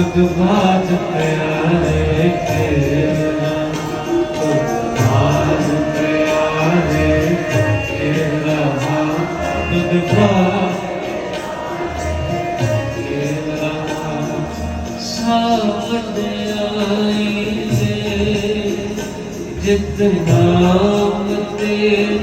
दुध भात प्यारे खेलना, दुध भात प्यारे खेलना, दुध भात खेलना। सामने आई जित नाम तेरा